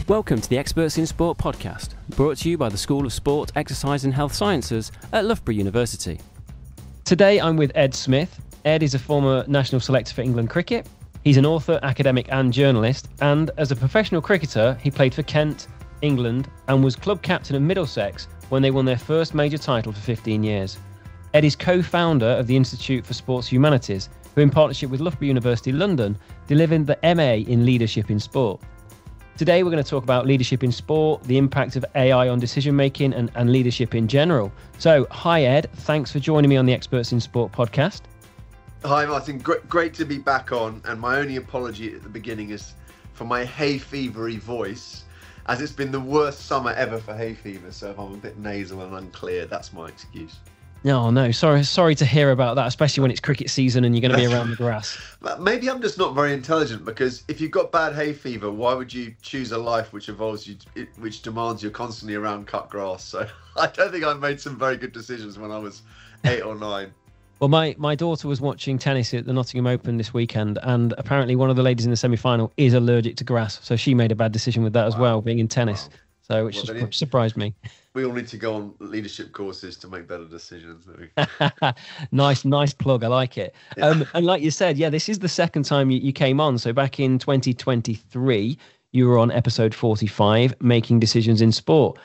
Welcome to the Experts in Sport podcast, brought to you by the School of Sport, Exercise and Health Sciences at Loughborough University. Today I'm with Ed Smith. Ed is a former National Selector for England cricket. He's an author, academic and journalist, and as a professional cricketer, he played for Kent, England, and was club captain of Middlesex when they won their first major title for 15 years. Ed is co-founder of the Institute for Sports Humanities, who in partnership with Loughborough University London delivered the MA in Leadership in Sport. Today we're going to talk about leadership in sport, the impact of AI on decision making and leadership in general. So, hi Ed, thanks for joining me on the Experts in Sport podcast. Hi Martin, great to be back on, and my only apology at the beginning is for my hay fevery voice, as it's been the worst summer ever for hay fever, so if I'm a bit nasal and unclear, that's my excuse. No, sorry to hear about that, especially when it's cricket season and you're going to be around the grass. Maybe I'm just not very intelligent, because if you've got bad hay fever, why would you choose a life which which demands you're constantly around cut grass? So I don't think I made some very good decisions when I was 8 or 9. Well, my daughter was watching tennis at the Nottingham Open this weekend, and apparently one of the ladies in the semi-final is allergic to grass, so she made a bad decision with that as well, being in tennis. Wow. So which surprised me. We all need to go on leadership courses to make better decisions. Nice plug. I like it. Yeah. And like you said, this is the second time you came on. So back in 2023, you were on episode 45, Making Decisions in Sport.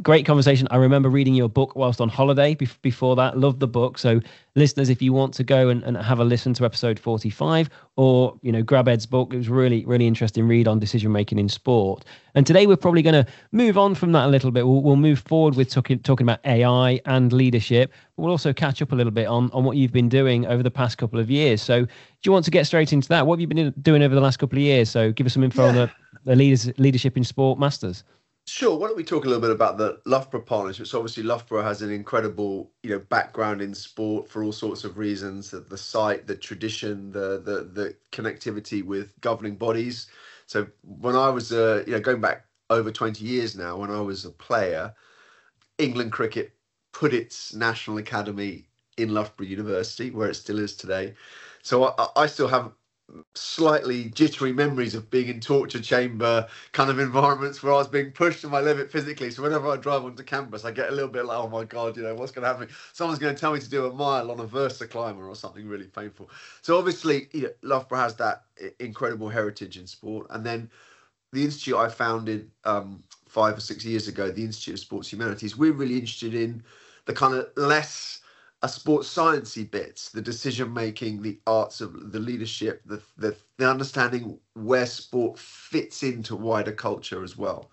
Great conversation. I remember reading your book whilst on holiday before that. Loved the book. So listeners, if you want to go and have a listen to episode 45 or, grab Ed's book, it was really, really interesting read on decision making in sport. And today we're probably going to move on from that a little bit. We'll move forward with talking about AI and leadership. But we'll also catch up a little bit on what you've been doing over the past couple of years. So do you want to get straight into that? What have you been doing over the last couple of years? So give us some info on the Leadership in Sport Masters. Sure. Why don't we talk a little bit about the Loughborough partnership? So obviously Loughborough has an incredible, background in sport for all sorts of reasons. The site, the tradition, the connectivity with governing bodies. So when I was, going back over 20 years now, when I was a player, England cricket put its national academy in Loughborough University, where it still is today. So I still have slightly jittery memories of being in torture chamber kind of environments where I was being pushed to my limit physically. So whenever I drive onto campus, I get a little bit like, oh my God, what's going to happen? Someone's going to tell me to do a mile on a Versa climber or something really painful. So obviously, Loughborough has that incredible heritage in sport. And then the institute I founded 5 or 6 years ago, the Institute of Sports Humanities, we're really interested in the kind of less sports sciencey bits, the decision making, the arts of the leadership, the understanding where sport fits into wider culture as well.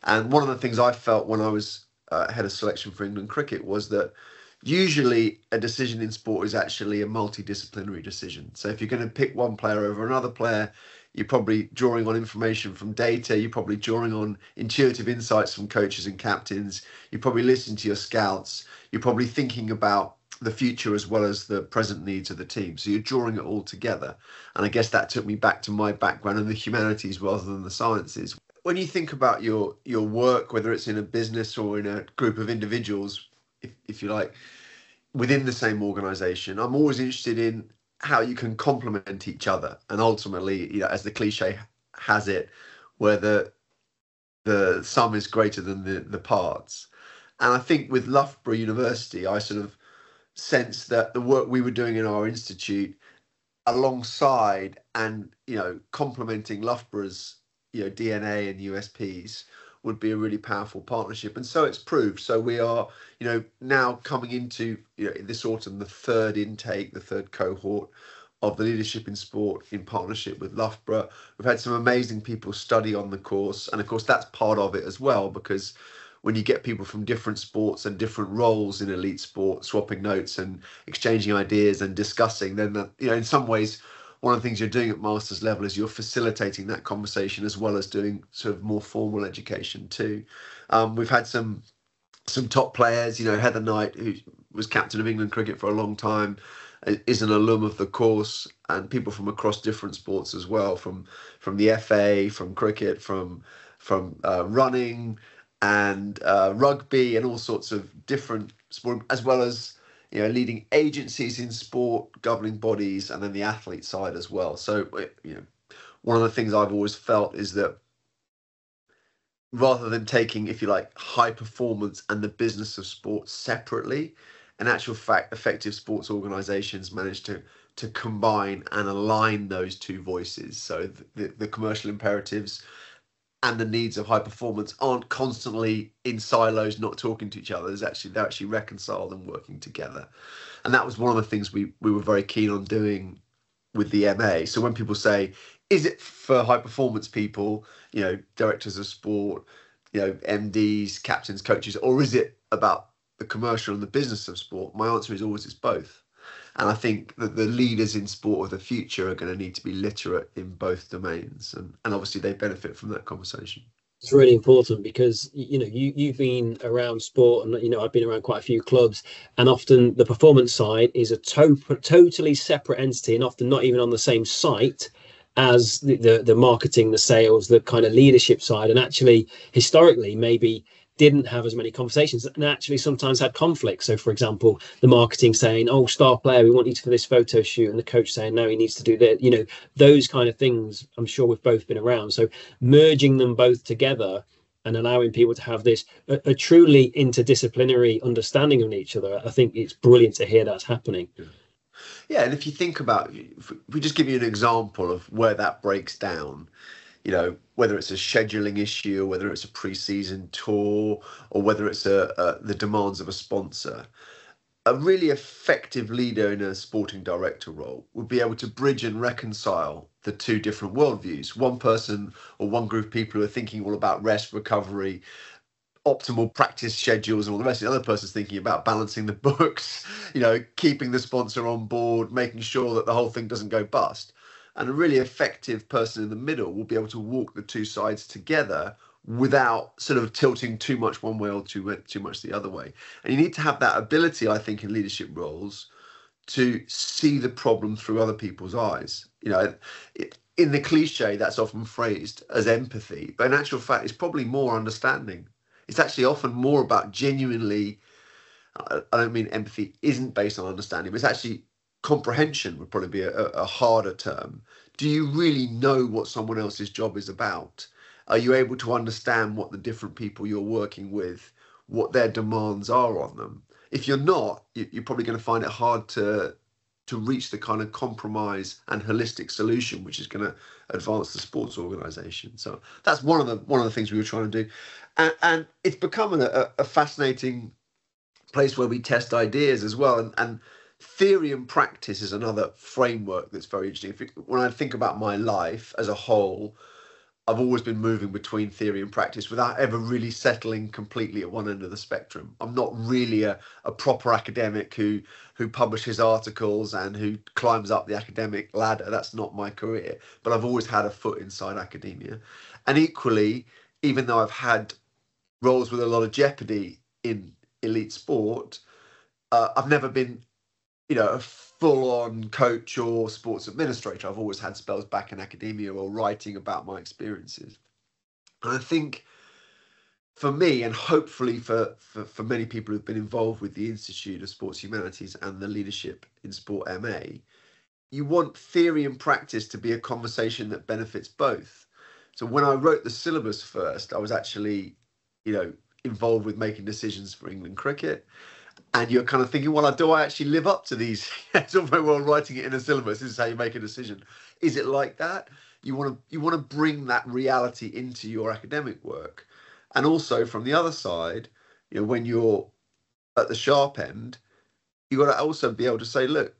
And one of the things I felt when I was head of selection for England cricket was that usually a decision in sport is actually a multidisciplinary decision. So if you're going to pick one player over another player, you're probably drawing on information from data, you're probably drawing on intuitive insights from coaches and captains, you probably listen to your scouts, you're probably thinking about the future as well as the present needs of the team. So you're drawing it all together. And I guess that took me back to my background in the humanities rather than the sciences. When you think about your work, whether it's in a business or in a group of individuals, if you like, within the same organization, I'm always interested in how you can complement each other. And ultimately, as the cliche has it, where the sum is greater than the parts. And I think with Loughborough University, I sort of sense that the work we were doing in our institute alongside and complementing Loughborough's DNA and USPs would be a really powerful partnership, and so it's proved. So we are now coming into this autumn the third cohort of the Leadership in Sport in partnership with Loughborough. We've had some amazing people study on the course, and of course that's part of it as well, because when you get people from different sports and different roles in elite sport swapping notes and exchanging ideas and discussing, then that, in some ways one of the things you're doing at master's level is you're facilitating that conversation as well as doing sort of more formal education too. We've had some top players, Heather Knight, who was captain of England cricket for a long time, is an alum of the course, and people from across different sports as well, from the FA, from cricket, from running, and rugby, and all sorts of different sport, as well as leading agencies in sport, governing bodies, and then the athlete side as well. So one of the things I've always felt is that rather than taking, if you like, high performance and the business of sport separately. In actual fact, effective sports organizations manage to combine and align those two voices. So the commercial imperatives and the needs of high performance aren't constantly in silos, not talking to each other. They're actually reconciled and working together. And that was one of the things we were very keen on doing with the MA. So when people say, is it for high performance people, directors of sport, MDs, captains, coaches, or is it about the commercial and the business of sport? My answer is always it's both. And I think that the leaders in sport of the future are going to need to be literate in both domains. And obviously they benefit from that conversation. It's really important because you've been around sport, and I've been around quite a few clubs, and often the performance side is a totally separate entity, and often not even on the same site as the marketing, the sales, the kind of leadership side. And actually, historically, maybe didn't have as many conversations, and actually sometimes had conflict. So, for example, the marketing saying, "Oh, star player, we want you for this photo shoot," and the coach saying, "No, he needs to do that." Those kind of things. I'm sure we've both been around. So, merging them both together and allowing people to have this a truly interdisciplinary understanding of each other, I think it's brilliant to hear that's happening. Yeah, and if you think about, if we just give you an example of where that breaks down, whether it's a scheduling issue, or whether it's a pre-season tour, or whether it's the demands of a sponsor, a really effective leader in a sporting director role would be able to bridge and reconcile the two different worldviews. One person or one group of people who are thinking all about rest, recovery, optimal practice schedules and all the rest. The other person's thinking about balancing the books, keeping the sponsor on board, making sure that the whole thing doesn't go bust. And a really effective person in the middle will be able to walk the two sides together without sort of tilting too much one way or too much the other way. And you need to have that ability, I think, in leadership roles to see the problem through other people's eyes. In the cliche, that's often phrased as empathy, but in actual fact, it's probably more understanding. It's actually often more about genuinely, I don't mean empathy isn't based on understanding, but it's actually comprehension would probably be a harder term. Do you really know what someone else's job is about? Are you able to understand what the different people you're working with, what their demands are on them? If you're not, you're probably going to find it hard to reach the kind of compromise and holistic solution which is going to advance the sports organization. So that's one of the things we were trying to do, and it's become a fascinating place where we test ideas as well, and theory and practice is another framework that's very interesting. When I think about my life as a whole, I've always been moving between theory and practice without ever really settling completely at one end of the spectrum. I'm not really a proper academic who publishes articles and who climbs up the academic ladder. That's not my career, but I've always had a foot inside academia. And equally, even though I've had roles with a lot of jeopardy in elite sport, I've never been a full-on coach or sports administrator. I've always had spells back in academia or writing about my experiences. And I think for me, and hopefully for many people who've been involved with the Institute of Sports Humanities and the Leadership in Sport MA, you want theory and practice to be a conversation that benefits both. So when I wrote the syllabus first, I was actually, involved with making decisions for England cricket. And you're kind of thinking, well, do I actually live up to these? It's all very well writing it in a syllabus. This is how you make a decision. Is it like that? You want to bring that reality into your academic work. And also from the other side, when you're at the sharp end, you've got to also be able to say, look,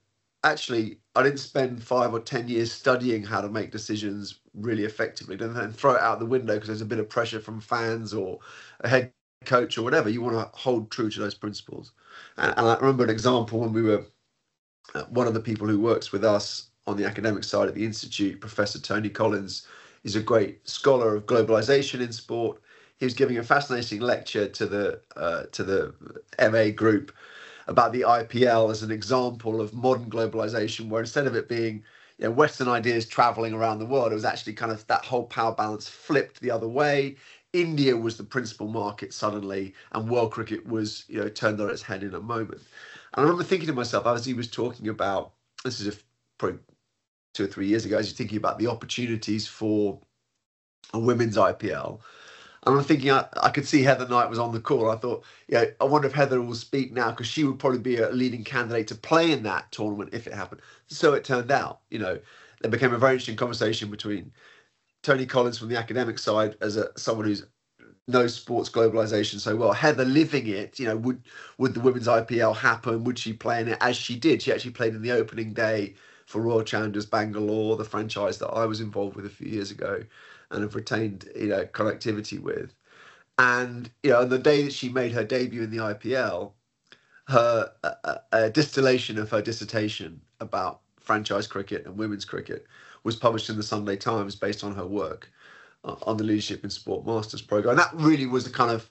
actually, I didn't spend 5 or 10 years studying how to make decisions really effectively, and then throw it out the window because there's a bit of pressure from fans or a head coach or whatever. You want to hold true to those principles. And I remember an example when we were, one of the people who works with us on the academic side at the Institute, Professor Tony Collins, is a great scholar of globalization in sport. He was giving a fascinating lecture to the MA group about the IPL as an example of modern globalization, where instead of it being Western ideas traveling around the world, it was actually kind of that whole power balance flipped the other way. India was the principal market suddenly, and world cricket was, turned on its head in a moment. And I remember thinking to myself, as he was talking about, this is probably 2 or 3 years ago, as he's thinking about the opportunities for a women's IPL, And I'm thinking I could see Heather Knight was on the call. I thought, yeah, I wonder if Heather will speak now, because she would probably be a leading candidate to play in that tournament if it happened. So it turned out, there became a very interesting conversation between Tony Collins from the academic side as someone who's knows sports globalization so well. Heather living it, would the women's IPL happen? Would she play in it? As she did. She actually played in the opening day for Royal Challengers Bangalore, the franchise that I was involved with a few years ago and have retained, connectivity with. And, on the day that she made her debut in the IPL, her a distillation of her dissertation about franchise cricket and women's cricket was published in the Sunday Times based on her work on the Leadership in Sport Masters program. And that really was the kind of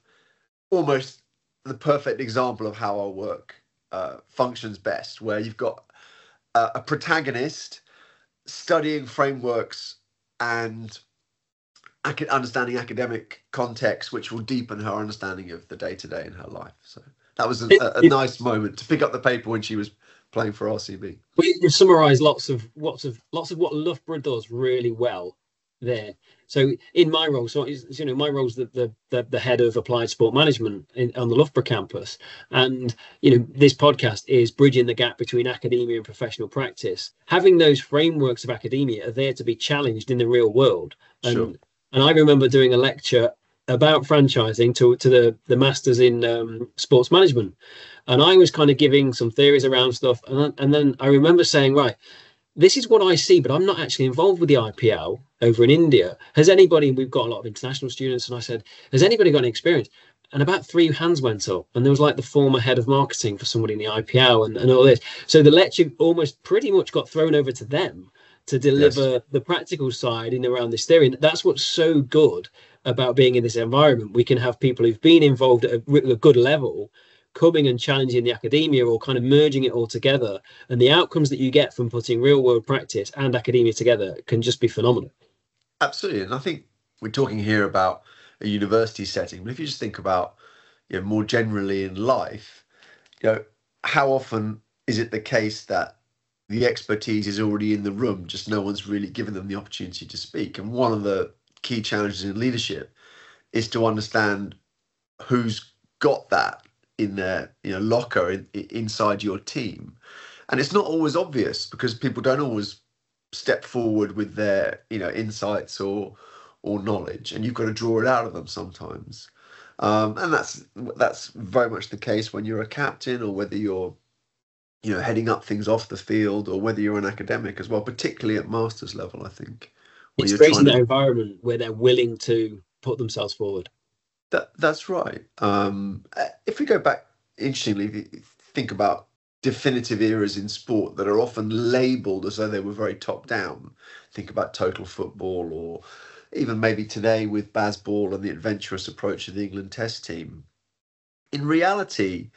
almost the perfect example of how our work functions best, where you've got a protagonist studying frameworks and understanding academic context, which will deepen her understanding of the day-to-day in her life. So that was a nice moment to pick up the paper when she was playing for RCB. You've summarised lots of what Loughborough does really well there. So in my role, my role is the head of applied sport management on the Loughborough campus, and this podcast is bridging the gap between academia and professional practice. Having those frameworks of academia are there to be challenged in the real world. Sure. And I remember doing a lecture about franchising to the masters in sports management, and I was kind of giving some theories around stuff, and then I remember saying, right, this is what I see, but I'm not actually involved with the IPL over in India. We've got a lot of international students, and I said, has anybody got any experience? And about 3 hands went up, and there was like the former head of marketing for somebody in the IPL and all this. So the lecture almost pretty much got thrown over to them to deliver the practical side in around this theory. And that's what's so good about being in this environment. We can have people who've been involved at a good level coming and challenging the academia, or kind of merging it all together. And the outcomes that you get from putting real world practice and academia together can just be phenomenal. Absolutely. And I think we're talking here about a university setting, but if you just think about, more generally in life, how often is it the case that the expertise is already in the room, just no one's really given them the opportunity to speak? And one of the key challenges in leadership is to understand who's got that in their locker inside your team. And it's not always obvious, because people don't always step forward with their insights or knowledge, and you've got to draw it out of them sometimes. And that's very much the case when you're a captain, or whether you're heading up things off the field, or whether you're an academic as well, particularly at masters level. I think it's creating that environment where they're willing to put themselves forward. That's right. If we go back, interestingly, if you think about definitive eras in sport that are often labelled as though they were very top down, think about total football, or even maybe today with Bazball and the adventurous approach of the England Test team. In reality,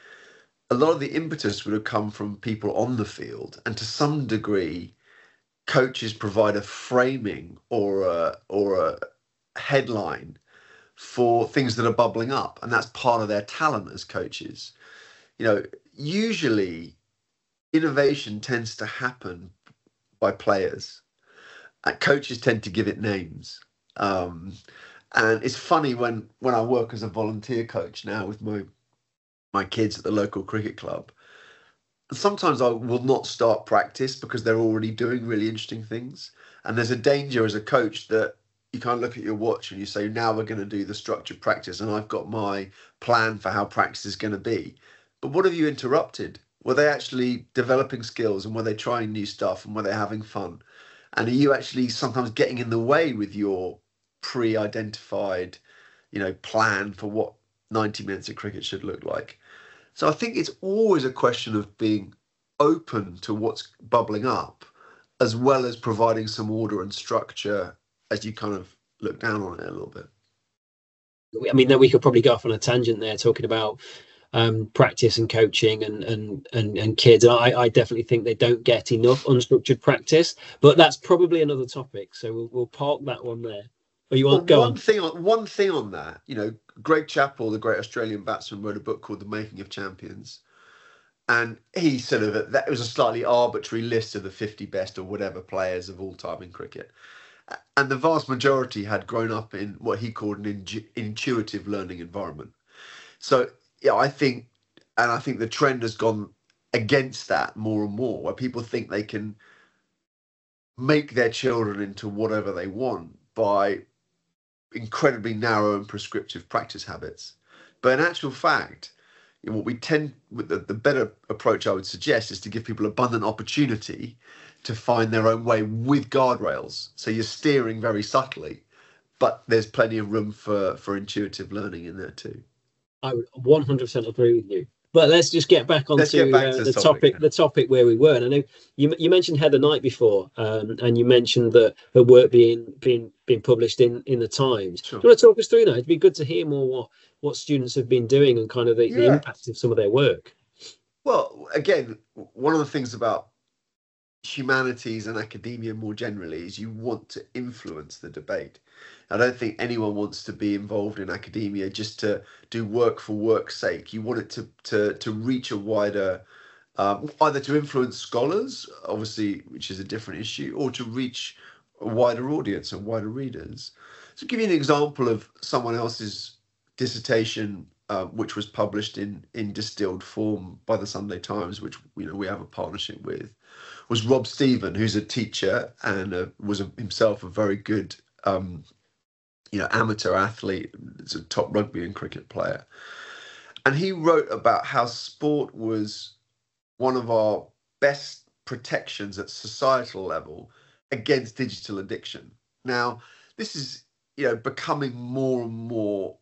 a lot of the impetus would have come from people on the field, and to some degree, coaches provide a framing or a headline for things that are bubbling up, and that's part of their talent as coaches. Usually innovation tends to happen by players, and coaches tend to give it names. And it's funny when I work as a volunteer coach now with my kids at the local cricket club, sometimes I will not start practice because they're already doing really interesting things. And there's a danger as a coach that you can't look at your watch and you say, now we're going to do the structured practice, and I've got my plan for how practice is going to be. But what have you interrupted? Were they actually developing skills, and were they trying new stuff, and were they having fun? And are you actually sometimes getting in the way with your pre-identified, plan for what 90 minutes of cricket should look like? So I think it's always a question of being open to what's bubbling up, as well as providing some order and structure as you kind of look down on it a little bit. I mean, then we could probably go off on a tangent there talking about practice and coaching and kids. And I definitely think they don't get enough unstructured practice, but that's probably another topic. So we'll park that one there. Or you want go on? One thing on that, Greg Chappell, the great Australian batsman, wrote a book called The Making of Champions. And he sort of, that was a slightly arbitrary list of the 50 best or whatever players of all time in cricket. And the vast majority had grown up in what he called an intuitive learning environment. So yeah, I think the trend has gone against that more and more, where people think they can make their children into whatever they want by incredibly narrow and prescriptive practice habits. But in actual fact, what we tend, with the better approach I would suggest, is to give people abundant opportunity to find their own way with guardrails. So you're steering very subtly, but there's plenty of room for intuitive learning in there too. I would 100% agree with you. But let's just get back onto the topic where we were. And I know you mentioned Heather Knight before, and you mentioned that her work being published in the Times. Sure. Do you want to talk us through that? It'd be good to hear more what students have been doing and kind of the impact of some of their work. Well, again, one of the things about humanities and academia more generally is you want to influence the debate. I don't think anyone wants to be involved in academia just to do work for work's sake. You want it to reach a wider, either to influence scholars, obviously, which is a different issue, or to reach a wider audience and wider readers. So, give you an example of someone else's dissertation, which was published in distilled form by the Sunday Times, which we have a partnership with, was Rob Stephen, who's a teacher and was himself a very good amateur athlete. He's a top rugby and cricket player. And he wrote about how sport was one of our best protections at societal level against digital addiction. Now, this is, becoming more and more,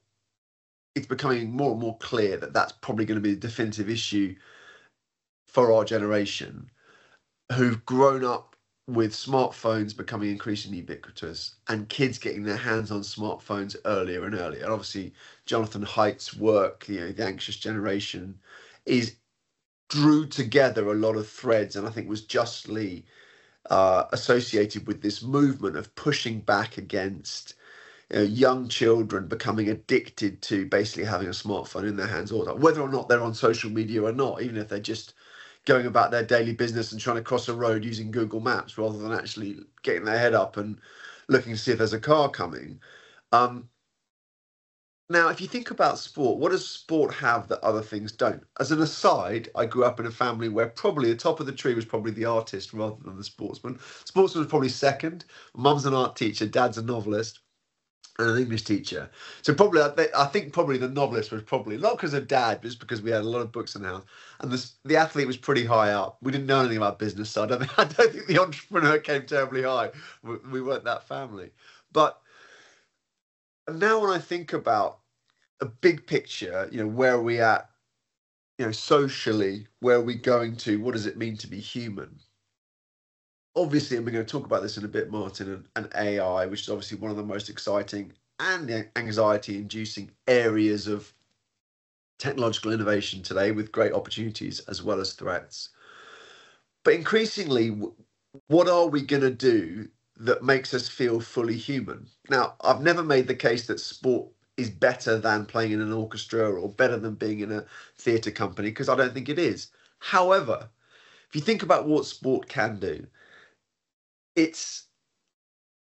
it's becoming more and more clear that that's probably going to be a definitive issue for our generation, who've grown up with smartphones becoming increasingly ubiquitous and kids getting their hands on smartphones earlier and earlier. And obviously, Jonathan Haidt's work, The Anxious Generation, drew together a lot of threads, and I think was justly associated with this movement of pushing back against young children becoming addicted to basically having a smartphone in their hands all the time, whether or not they're on social media or not, even if they're just going about their daily business and trying to cross a road using Google Maps rather than actually getting their head up and looking to see if there's a car coming. Now, if you think about sport, what does sport have that other things don't? As an aside, I grew up in a family where probably the top of the tree was probably the artist rather than the sportsman. Sportsman was probably second. Mum's an art teacher, dad's a novelist and an English teacher. So probably, I think probably the novelist was probably, not because of dad, but just because we had a lot of books in the house. And the athlete was pretty high up. We didn't know anything about business, so I don't think the entrepreneur came terribly high. We weren't that family. But now when I think about a big picture, where are we at, socially, where are we going to, what does it mean to be human? Obviously, and we're going to talk about this in a bit, Martin, and AI, which is obviously one of the most exciting and anxiety-inducing areas of technological innovation today, with great opportunities as well as threats. But increasingly, what are we going to do that makes us feel fully human? Now, I've never made the case that sport is better than playing in an orchestra or better than being in a theatre company, because I don't think it is. However, if you think about what sport can do, it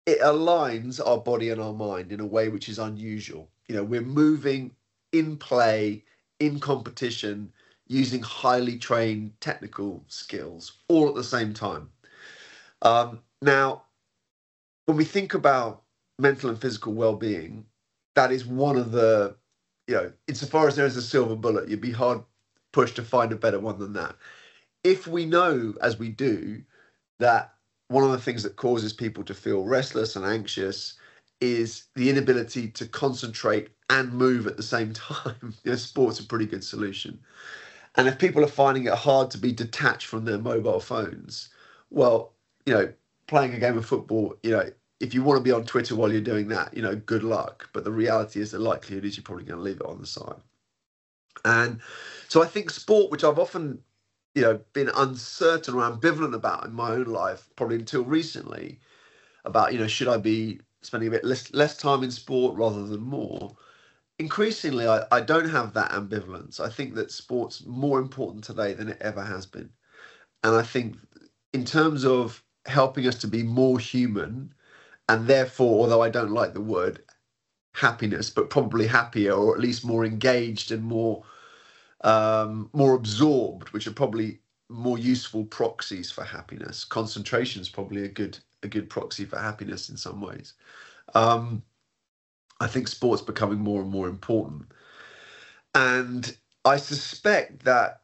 aligns our body and our mind in a way which is unusual. We're moving in play, in competition, using highly trained technical skills all at the same time. Now, when we think about mental and physical well-being, that is one of the, insofar as there is a silver bullet, you'd be hard pushed to find a better one than that. If we know, as we do, that one of the things that causes people to feel restless and anxious is the inability to concentrate and move at the same time, sport's a pretty good solution. And if people are finding it hard to be detached from their mobile phones, well, playing a game of football, if you want to be on Twitter while you're doing that, good luck. But the reality is the likelihood is you're probably going to leave it on the side. And so I think sport, which I've often, been uncertain or ambivalent about in my own life, probably until recently, about, should I be spending a bit less time in sport rather than more? Increasingly, I don't have that ambivalence. I think that sport's more important today than it ever has been. And I think in terms of helping us to be more human and therefore, although I don't like the word happiness, but probably happier, or at least more engaged and more absorbed, which are probably more useful proxies for happiness. Concentration is probably a good proxy for happiness in some ways. I think sport's becoming more and more important, and I suspect that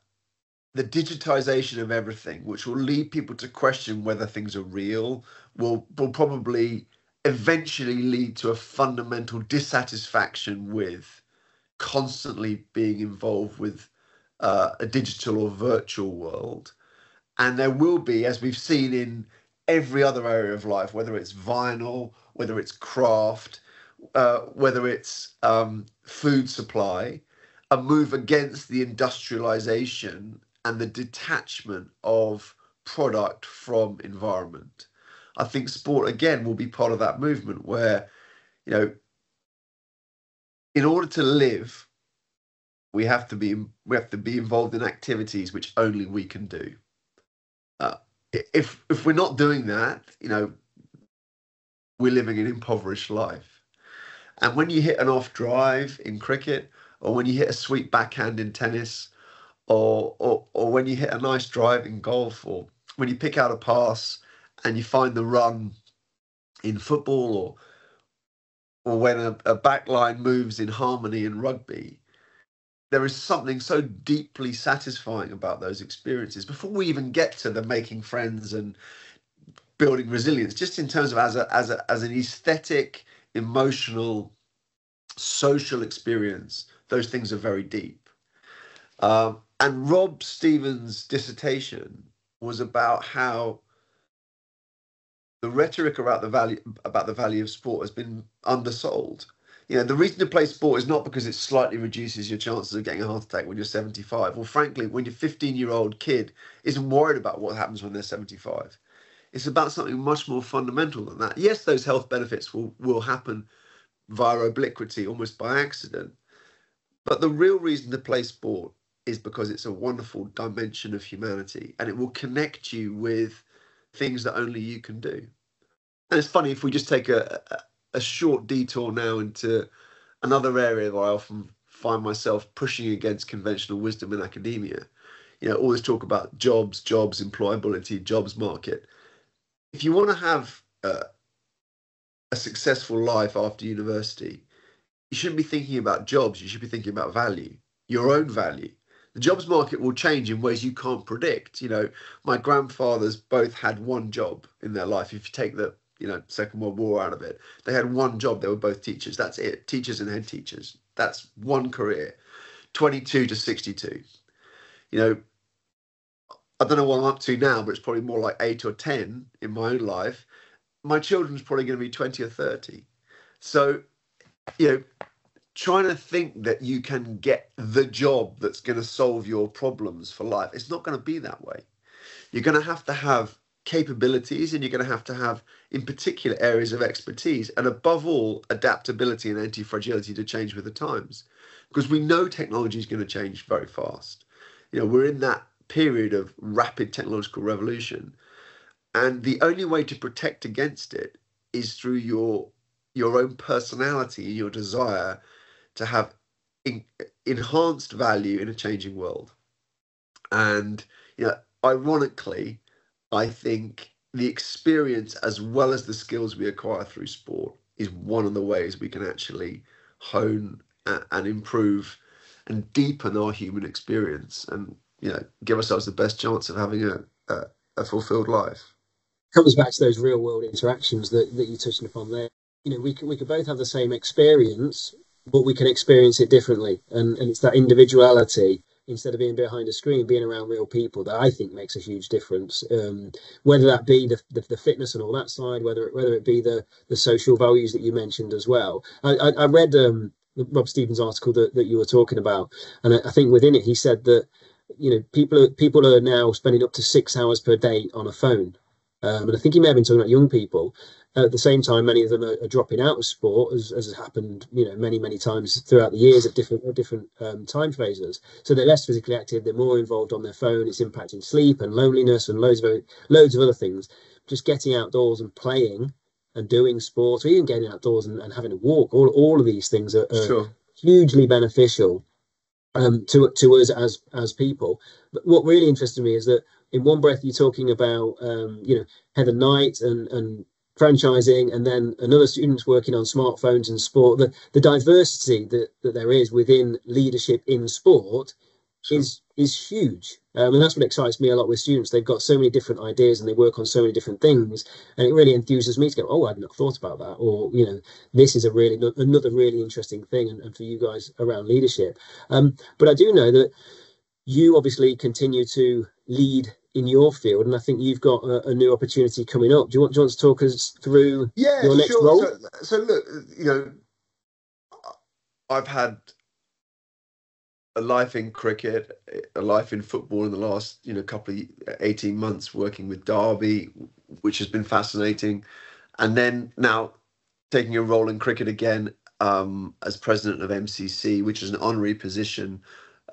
the digitization of everything, which will lead people to question whether things are real, will probably eventually lead to a fundamental dissatisfaction with constantly being involved with a digital or virtual world. And there will be, as we've seen in every other area of life, whether it's vinyl, whether it's craft, whether it's food supply, a move against the industrialization and the detachment of product from environment. I think sport, again, will be part of that movement where, in order to live, we have to be involved in activities which only we can do. If we're not doing that, we're living an impoverished life. And when you hit an off drive in cricket, or when you hit a sweet backhand in tennis, or when you hit a nice drive in golf, or when you pick out a pass and you find the run in football, or when a back line moves in harmony in rugby, there is something so deeply satisfying about those experiences before we even get to the making friends and building resilience, just in terms of as an aesthetic, emotional, social experience. Those things are very deep. And Rob Stevens' dissertation was about how the rhetoric about the value of sport has been undersold. The reason to play sport is not because it slightly reduces your chances of getting a heart attack when you're 75, or frankly, when your 15-year-old kid isn't worried about what happens when they're 75. It's about something much more fundamental than that. Yes, those health benefits will happen via obliquity, almost by accident. But the real reason to play sport is because it's a wonderful dimension of humanity, and it will connect you with things that only you can do. And it's funny, if we just take a short detour now into another area where I often find myself pushing against conventional wisdom in academia. All this talk about jobs, employability, jobs market. If you want to have a successful life after university, you shouldn't be thinking about jobs. You should be thinking about value, your own value. The jobs market will change in ways you can't predict. My grandfathers both had one job in their life. If you take the Second World War out of it, they had one job. They were both teachers. That's it. Teachers and head teachers. That's one career. 22 to 62. I don't know what I'm up to now, but it's probably more like 8 or 10 in my own life. My children's probably going to be 20 or 30. So, trying to think that you can get the job that's going to solve your problems for life, it's not going to be that way. You're going to have capabilities, and you're going to have in particular areas of expertise, and above all, adaptability and anti-fragility to change with the times, because we know technology is going to change very fast. We're in that period of rapid technological revolution, and the only way to protect against it is through your own personality and your desire to have enhanced value in a changing world. And ironically, I think the experience as well as the skills we acquire through sport is one of the ways we can actually hone and improve and deepen our human experience, and give ourselves the best chance of having a fulfilled life. Comes back to those real world interactions that you touched upon there. We could both have the same experience, but we can experience it differently, and it's that individuality. Instead of being behind a screen, being around real people, that I think makes a huge difference. Whether that be the fitness and all that side, whether it be the social values that you mentioned as well. I read Rob Stevens' article that you were talking about, and I think within it he said that people are now spending up to 6 hours per day on a phone, and I think he may have been talking about young people. At the same time, many of them are dropping out of sport, as has happened, many times throughout the years at different time phases. So they're less physically active, they're more involved on their phone. It's impacting sleep and loneliness and loads of other things. Just getting outdoors and playing and doing sport, or even getting outdoors and having a walk. All of these things are Sure. hugely beneficial to us as people. But what really interested me is that in one breath you're talking about Heather Knight and franchising, and then another student's working on smartphones and sport. The diversity that there is within leadership in sport is huge. And that's what excites me a lot with students. They've got so many different ideas and they work on so many different things, and it really enthuses me to go, oh, I'd not thought about that, or this is another really interesting thing, and for you guys around leadership. But I do know that you obviously continue to lead in your field, and I think you've got a new opportunity coming up. Do you want to talk us through your next role? So look, I've had a life in cricket, a life in football in the last couple of 18 months working with Derby, which has been fascinating, and then now taking a role in cricket again as president of MCC, which is an honorary position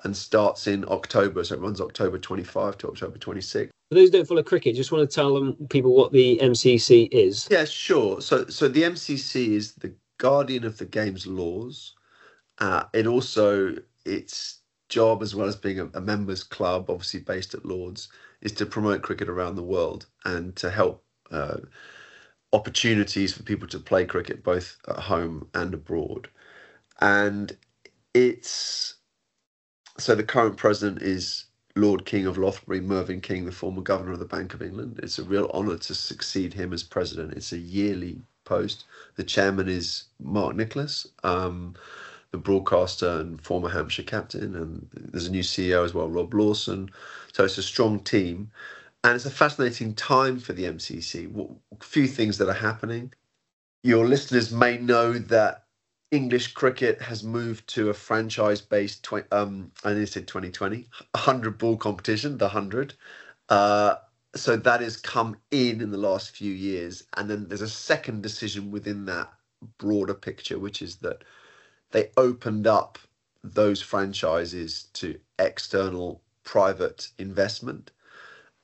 and starts in October, so it runs October 25 to October 26. For those who don't follow cricket, just want to tell people what the MCC is. Yeah, sure. So the MCC is the guardian of the game's laws. Its job, as well as being a members club, obviously based at Lords, is to promote cricket around the world and to help opportunities for people to play cricket both at home and abroad. And so the current president is Lord King of Loughborough, Mervyn King, the former governor of the Bank of England. It's a real honour to succeed him as president. It's a yearly post. The chairman is Mark Nicholas, the broadcaster and former Hampshire captain, and there's a new CEO as well, Rob Lawson. So it's a strong team, and it's a fascinating time for the MCC. A few things that are happening. Your listeners may know that English cricket has moved to a franchise-based, I nearly said 2020, 100 ball competition, the 100. So that has come in the last few years. And then there's a second decision within that broader picture, which is that they opened up those franchises to external private investment.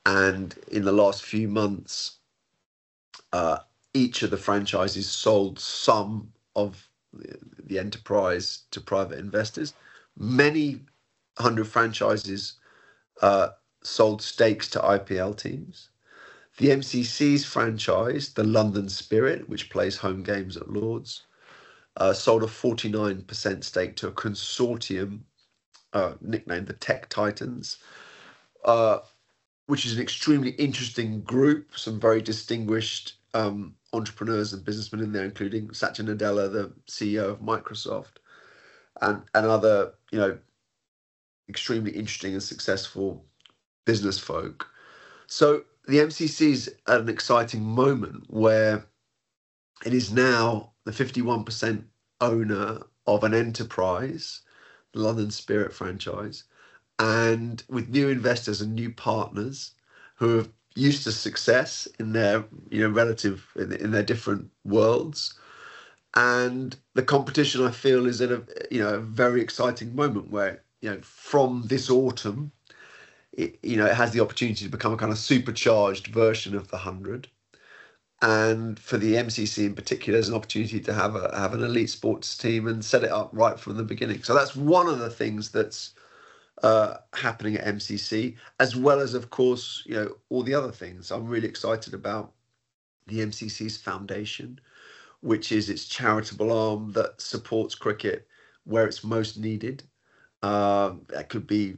And in the last few months, each of the franchises sold some of the enterprise to private investors. Many 100 franchises sold stakes to IPL teams. The MCC's franchise, the London Spirit, which plays home games at Lords, sold a 49% stake to a consortium nicknamed the Tech Titans, which is an extremely interesting group, some very distinguished entrepreneurs and businessmen in there, including Satya Nadella, the CEO of Microsoft, and other, extremely interesting and successful business folk. So the MCC is at an exciting moment where it is now the 51% owner of an enterprise, the London Spirit franchise, and with new investors and new partners who are used to success in their in their different worlds. And the competition, I feel, is at a very exciting moment where from this autumn it has the opportunity to become a kind of supercharged version of the 100. And for the MCC in particular, there's an opportunity to have an elite sports team and set it up right from the beginning. So that's one of the things that's happening at MCC, as well as, of course, all the other things. I'm really excited about the MCC's foundation, which is its charitable arm that supports cricket where it's most needed. That could be,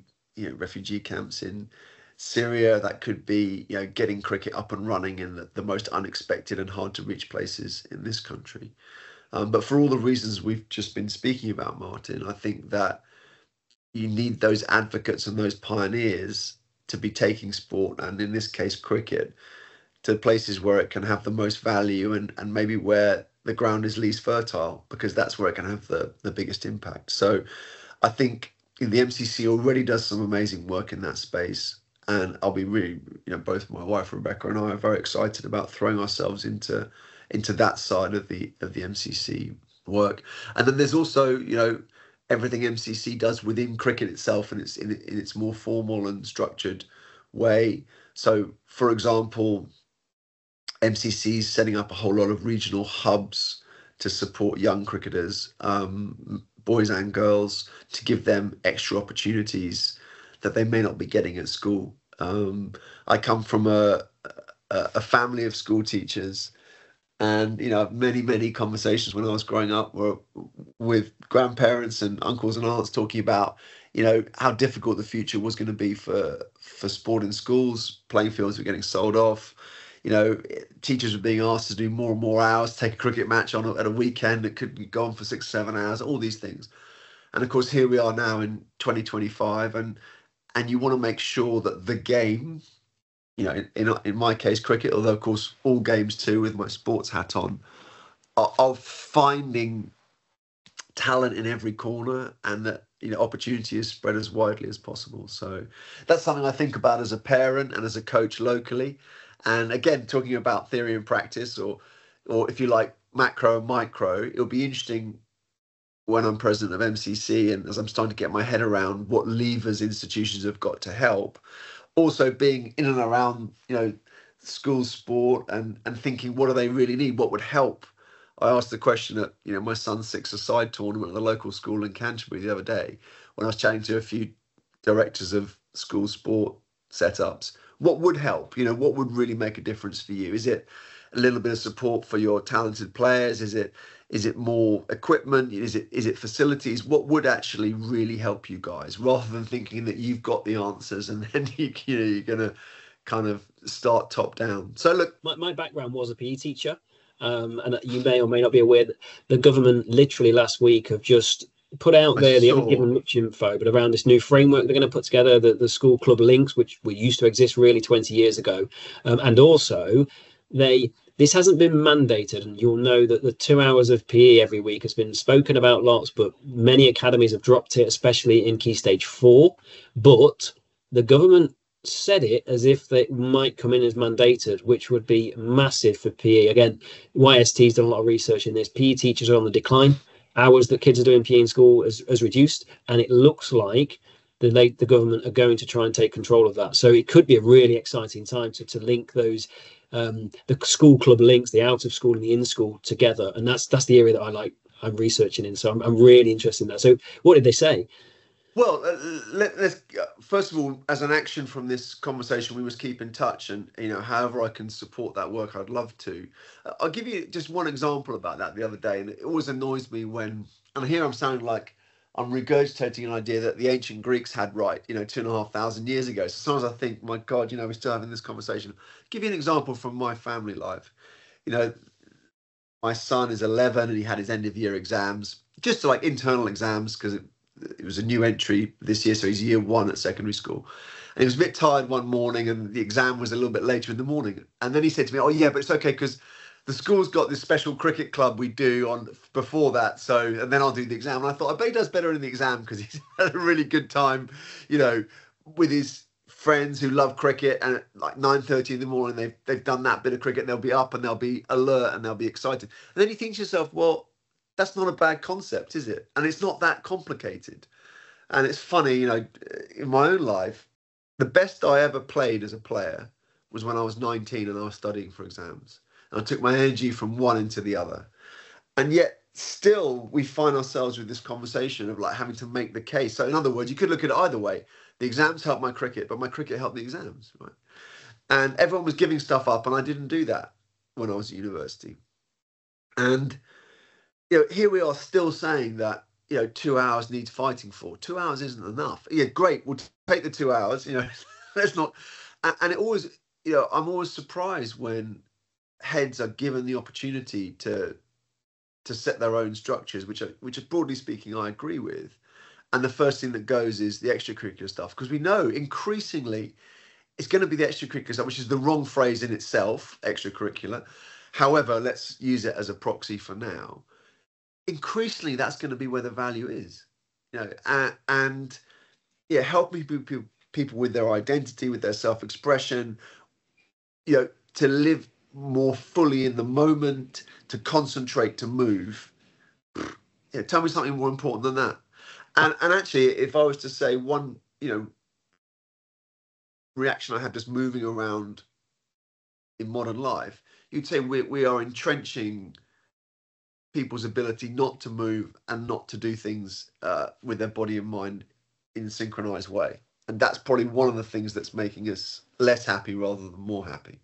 refugee camps in Syria. That could be, getting cricket up and running in the most unexpected and hard to reach places in this country. But for all the reasons we've just been speaking about, Martin, I think that you need those advocates and those pioneers to be taking sport, and in this case cricket, to places where it can have the most value and maybe where the ground is least fertile, because that's where it can have the biggest impact. So I think the MCC already does some amazing work in that space, and I'll be really, both my wife Rebecca and I are very excited about throwing ourselves into that side of the MCC work. And then there's also, everything MCC does within cricket itself, and it's in its more formal and structured way. So, for example, MCC's setting up a whole lot of regional hubs to support young cricketers, boys and girls, to give them extra opportunities that they may not be getting at school. I come from a family of school teachers, and many conversations when I was growing up were with grandparents and uncles and aunts talking about how difficult the future was going to be for sport in schools. Playing fields were getting sold off. Teachers were being asked to do more and more hours, take a cricket match on at a weekend that could go on for 6-7 hours, all these things. And of course, here we are now in 2025, and you want to make sure that the game, in my case, cricket, although of course all games too, with my sports hat on, are finding talent in every corner, and that opportunity is spread as widely as possible. So that's something I think about as a parent and as a coach locally. And again, talking about theory and practice, or if you like, macro and micro, it'll be interesting when I'm president of MCC and as I'm starting to get my head around what levers institutions have got to help. Also being in and around, school sport and thinking, what do they really need? What would help? I asked the question at, my son's six-a-side tournament at the local school in Canterbury the other day when I was chatting to a few directors of school sport setups. What would help? What would really make a difference for you? Is it a little bit of support for your talented players? Is it more equipment? Is it facilities? What would actually really help you guys, rather than thinking that you've got the answers and then you're going to kind of start top down? So look, my background was a PE teacher, and you may or may not be aware that the government literally last week have just put out there, they haven't given much info, but around this new framework they're going to put together, the school club links, which were used to exist really 20 years ago. And also this hasn't been mandated, and you'll know that the 2 hours of PE every week has been spoken about lots, but many academies have dropped it, especially in Key Stage 4. But the government said it as if they might come in as mandated, which would be massive for PE. Again, YST's done a lot of research in this. PE teachers are on the decline. Hours that kids are doing PE in school has reduced, and it looks like the government are going to try and take control of that. So it could be a really exciting time to link those the school club links, the out of school and the in school together, and that's the area that I'm researching in. So I'm really interested in that. So what did they say? Well, let's first of all, as an action from this conversation, we must keep in touch, and however I can support that work, I'd love to. I'll give you just one example about that the other day, and it always annoys me when, and here I'm sounding like I'm regurgitating an idea that the ancient Greeks had right, 2,500 years ago. So sometimes I think, my God, we're still having this conversation. I'll give you an example from my family life. My son is 11 and he had his end of year exams, just like internal exams, because it was a new entry this year, so he's year 1 at secondary school. And he was a bit tired one morning, and the exam was a little bit later in the morning. And then he said to me, "Oh yeah, but it's okay because the school's got this special cricket club we do on before that, and then I'll do the exam." And I thought, I bet he does better in the exam because he's had a really good time, with his friends who love cricket. And at like 9:30 in the morning, they've done that bit of cricket. They'll be up and they'll be alert and they'll be excited. And then you think to yourself, well, that's not a bad concept, is it? And it's not that complicated. And it's funny, in my own life, the best I ever played as a player was when I was 19 and I was studying for exams. And I took my energy from one into the other. And yet still we find ourselves with this conversation of like having to make the case. So in other words, you could look at it either way. The exams helped my cricket, but my cricket helped the exams, right? And everyone was giving stuff up, and I didn't do that when I was at university. And here we are still saying that 2 hours needs fighting for. 2 hours isn't enough. Yeah, great. We'll take the 2 hours. Let's not. And it always, I'm always surprised when heads are given the opportunity to set their own structures, which are broadly speaking, I agree with. And the first thing that goes is the extracurricular stuff, because we know increasingly it's going to be the extracurricular stuff, which is the wrong phrase in itself, extracurricular. However, let's use it as a proxy for now. Increasingly, that's going to be where the value is, and helping people with their identity, with their self-expression, to live more fully in the moment, to concentrate, to move. Tell me something more important than that. And actually, if I was to say one, reaction I have just moving around in modern life, you'd say we are entrenching people's ability not to move and not to do things with their body and mind in a synchronized way. And that's probably one of the things that's making us less happy rather than more happy.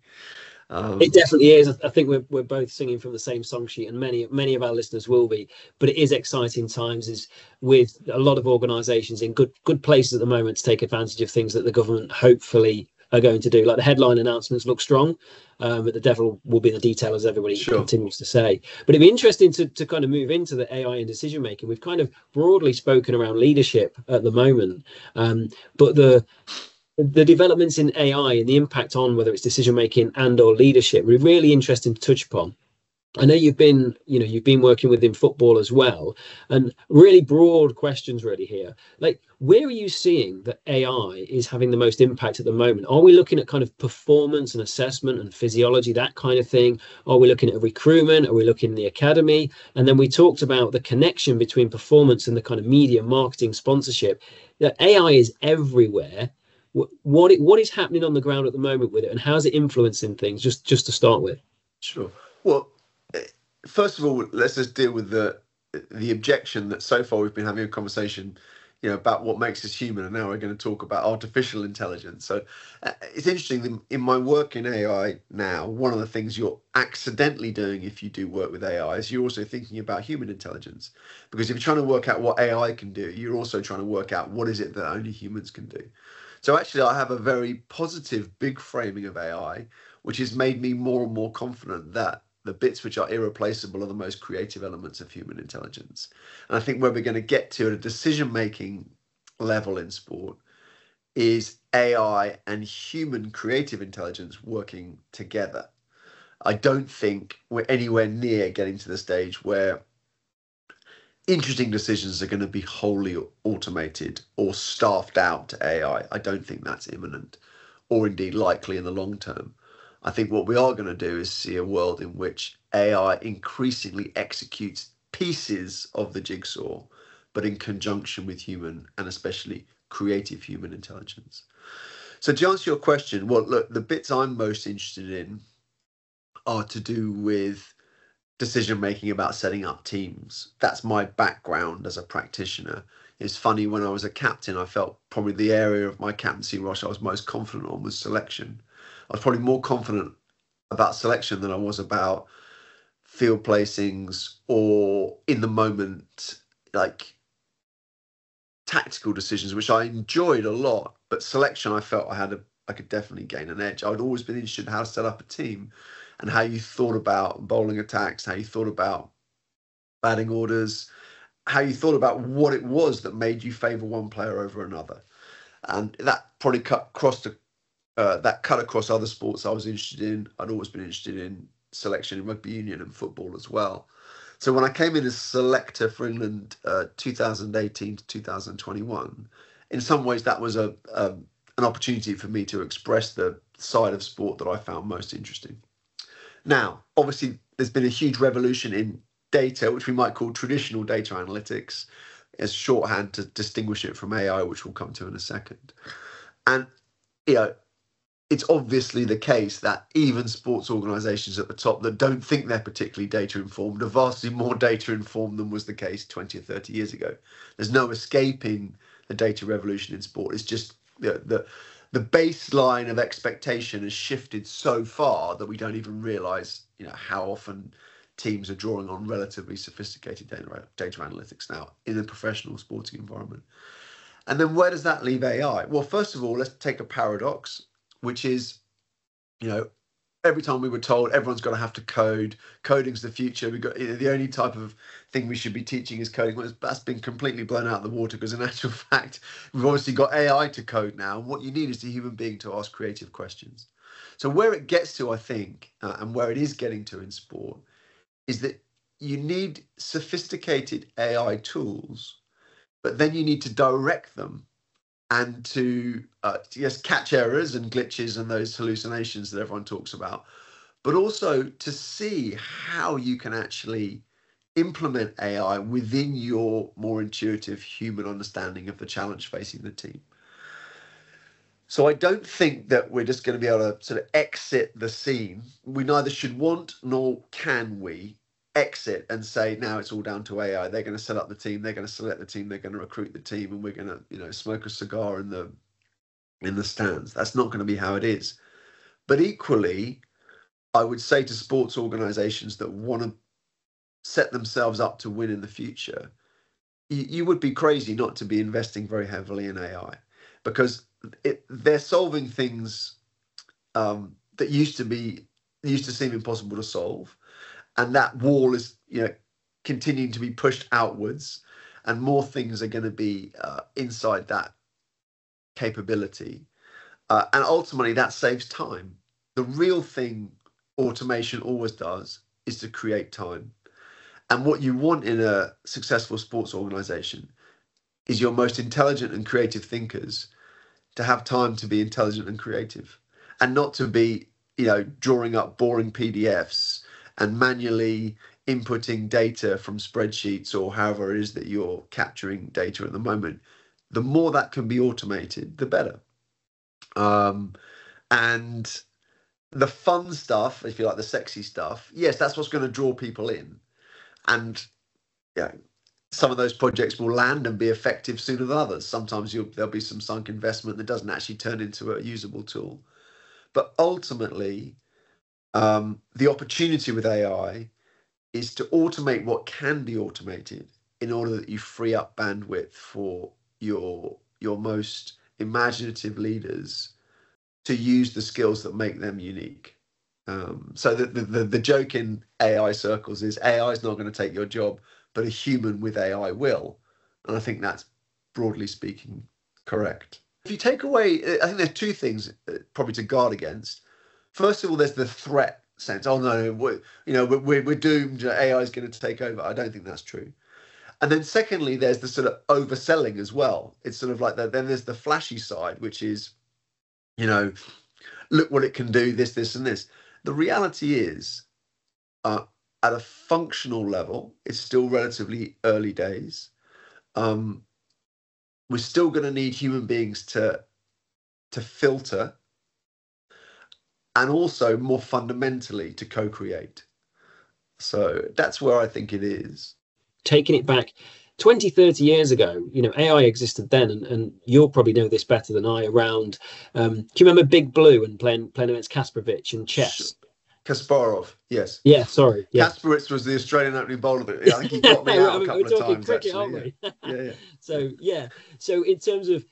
It definitely is. I think we're both singing from the same song sheet, and many of our listeners will be. But it is exciting times, is with a lot of organisations in good places at the moment to take advantage of things that the government hopefully are going to do. Like the headline announcements look strong, but the devil will be in the detail, as everybody continues to say. But it'd be interesting to kind of move into the AI and decision making. We've kind of broadly spoken around leadership at the moment, but the developments in AI and the impact on whether it's decision making and or leadership are really interesting to touch upon. I know you've been working within football as well, and really broad questions really here. Like, where are you seeing that AI is having the most impact at the moment? Are we looking at kind of performance and assessment and physiology, that kind of thing? Are we looking at recruitment? Are we looking at the academy? And then we talked about the connection between performance and the kind of media, marketing, sponsorship. That AI is everywhere. What is happening on the ground at the moment with it, and how's it influencing things? Just to start with. Sure. Well, first of all, let's just deal with the objection that so far we've been having a conversation, about what makes us human, and now we're going to talk about artificial intelligence. So it's interesting. In my work in AI now, one of the things you're accidentally doing if you do work with AI is you're also thinking about human intelligence, because if you're trying to work out what AI can do, you're also trying to work out what is it that only humans can do. So actually, I have a very positive, big framing of AI, which has made me more and more confident that the bits which are irreplaceable are the most creative elements of human intelligence. And I think where we're going to get to at a decision-making level in sport is AI and human creative intelligence working together. I don't think we're anywhere near getting to the stage where interesting decisions are going to be wholly automated or staffed out to AI. I don't think that's imminent or indeed likely in the long term. I think what we are going to do is see a world in which AI increasingly executes pieces of the jigsaw, but in conjunction with human and especially creative human intelligence. So to answer your question, well, look, the bits I'm most interested in are to do with decision making about setting up teams. That's my background as a practitioner. It's funny, when I was a captain, I felt probably the area of my captaincy rush I was most confident on was selection. I was probably more confident about selection than I was about field placings or in the moment, like tactical decisions, which I enjoyed a lot. But selection, I felt I could definitely gain an edge. I'd always been interested in how to set up a team and how you thought about bowling attacks, how you thought about batting orders, how you thought about what it was that made you favour one player over another. And that probably cut across other sports I was interested in. I'd always been interested in selection in rugby union and football as well. So when I came in as selector for England 2018 to 2021, in some ways that was an opportunity for me to express the side of sport that I found most interesting. Now, obviously, there's been a huge revolution in data, which we might call traditional data analytics, as shorthand to distinguish it from AI, which we'll come to in a second. And, it's obviously the case that even sports organisations at the top that don't think they're particularly data informed are vastly more data informed than was the case 20 or 30 years ago. There's no escaping the data revolution in sport. It's just the baseline of expectation has shifted so far that we don't even realise, how often teams are drawing on relatively sophisticated data analytics now in a professional sporting environment. And then where does that leave AI? Well, first of all, let's take a paradox, which is, every time we were told everyone's going to have to code, coding's the future. We've got the only type of thing we should be teaching is coding. Well, that's been completely blown out of the water, because in actual fact, we've obviously got AI to code now. And what you need is a human being to ask creative questions. So where it gets to, I think, and where it is getting to in sport, is that you need sophisticated AI tools, but then you need to direct them and to catch errors and glitches and those hallucinations that everyone talks about, but also to see how you can actually implement AI within your more intuitive human understanding of the challenge facing the team. So I don't think that we're just going to be able to sort of exit the scene. We neither should want nor can we exit and say, now it's all down to AI. They're going to set up the team, they're going to select the team, they're going to recruit the team, and we're going to, smoke a cigar in the stands. That's not going to be how it is. But equally, I would say to sports organizations that want to set themselves up to win in the future, you would be crazy not to be investing very heavily in AI, because they're solving things that used to seem impossible to solve, and that wall is continuing to be pushed outwards, and more things are going to be inside that capability, and ultimately that saves time. The real thing automation always does is to create time. And what you want in a successful sports organization is your most intelligent and creative thinkers to have time to be intelligent and creative, and not to be, drawing up boring PDFs and manually inputting data from spreadsheets or however it is that you're capturing data at the moment. The more that can be automated, the better. And the fun stuff, if you like, the sexy stuff, yes, that's what's going to draw people in. And some of those projects will land and be effective sooner than others. Sometimes there'll be some sunk investment that doesn't actually turn into a usable tool. But ultimately, the opportunity with AI is to automate what can be automated in order that you free up bandwidth for your most imaginative leaders to use the skills that make them unique. So the joke in AI circles is AI is not going to take your job, but a human with AI will. And I think that's, broadly speaking, correct. If you take away, I think there's two things probably to guard against. First of all, there's the threat sense. Oh no, we're doomed. AI is going to take over. I don't think that's true. And then secondly, there's the sort of overselling as well. It's sort of like that. Then there's the flashy side, which is, look what it can do, this, and this. The reality is, at a functional level, it's still relatively early days. We're still going to need human beings to filter, and also more fundamentally to co-create. So that's where I think it is. Taking it back 20, 30 years ago, AI existed then, and you'll probably know this better than I, around, do you remember Big Blue and playing against Kasparovich in chess? Kasparov, yes. Yeah, sorry. Yeah. Kasparovich was the Australian opening bowler. I think he got me out a couple of times, cricket, actually. Yeah. So in terms of,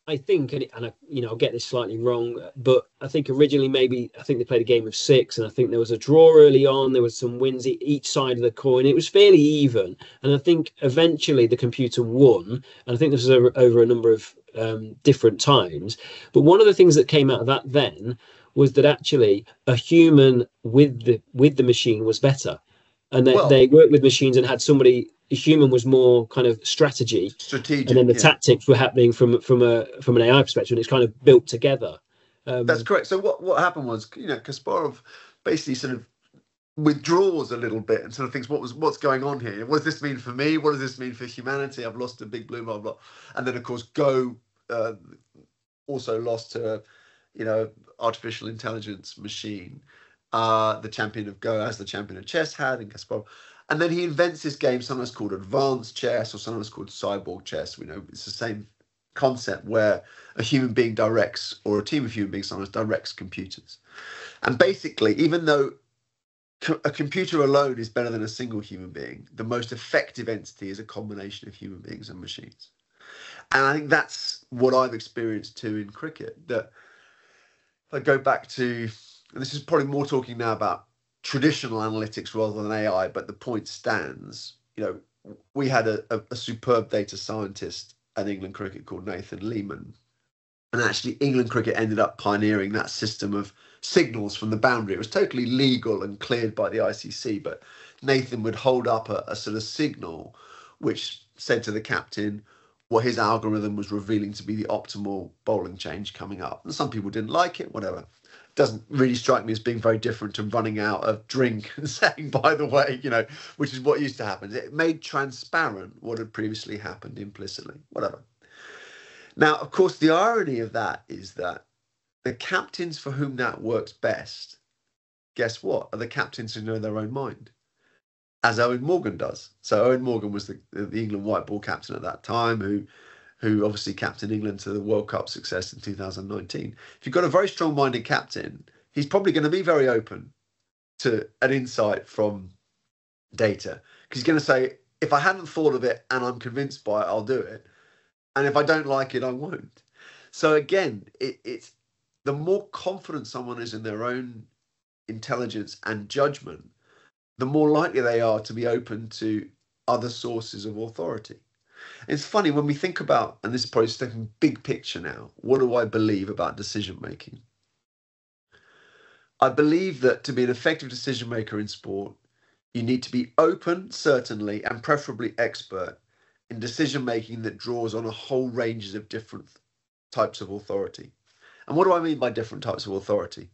I think, and I'll get this slightly wrong, but I think originally I think they played a game of 6, and I think there was a draw early on. There was some wins each side of the coin. It was fairly even, and I think eventually the computer won. And I think this was over a number of different times. But one of the things that came out of that then was that actually a human with the machine was better, and they worked with machines and had somebody. A human was more kind of strategic, and then the tactics were happening from an AI perspective, and it's kind of built together. That's correct. So what happened was, Kasparov basically sort of withdraws a little bit and sort of thinks, what's going on here? What does this mean for me? What does this mean for humanity? I've lost a Big Blue, blah blah. And then of course Go also lost to artificial intelligence machine, the champion of Go as the champion of chess had in Kasparov. And then he invents this game, sometimes called advanced chess or sometimes called cyborg chess. It's the same concept where a human being directs, or a team of human beings sometimes directs computers. And basically, even though a computer alone is better than a single human being, the most effective entity is a combination of human beings and machines. And I think that's what I've experienced too in cricket. That if I go back to, and this is probably more talking now about traditional analytics rather than AI, but the point stands. We had a superb data scientist at England Cricket called Nathan Lehman, and actually England Cricket ended up pioneering that system of signals from the boundary. It was totally legal and cleared by the ICC, but Nathan would hold up a sort of signal which said to the captain what his algorithm was revealing to be the optimal bowling change coming up. And some people didn't like it, whatever. Doesn't really strike me as being very different to running out of drink and saying, by the way, which is what used to happen. It made transparent what had previously happened implicitly, whatever. Now, of course, the irony of that is that the captains for whom that works best, guess what, are the captains who know their own mind, as Owen Morgan does. So Owen Morgan was the England white ball captain at that time, who obviously captained England to the World Cup success in 2019. If you've got a very strong-minded captain, he's probably going to be very open to an insight from data, because he's going to say, if I hadn't thought of it and I'm convinced by it, I'll do it. And if I don't like it, I won't. So again, it's the more confident someone is in their own intelligence and judgment, the more likely they are to be open to other sources of authority. It's funny when we think about, and this is probably thinking big picture now, what do I believe about decision making? I believe that to be an effective decision maker in sport, you need to be open, certainly, and preferably expert in decision making that draws on a whole range of different types of authority. And what do I mean by different types of authority?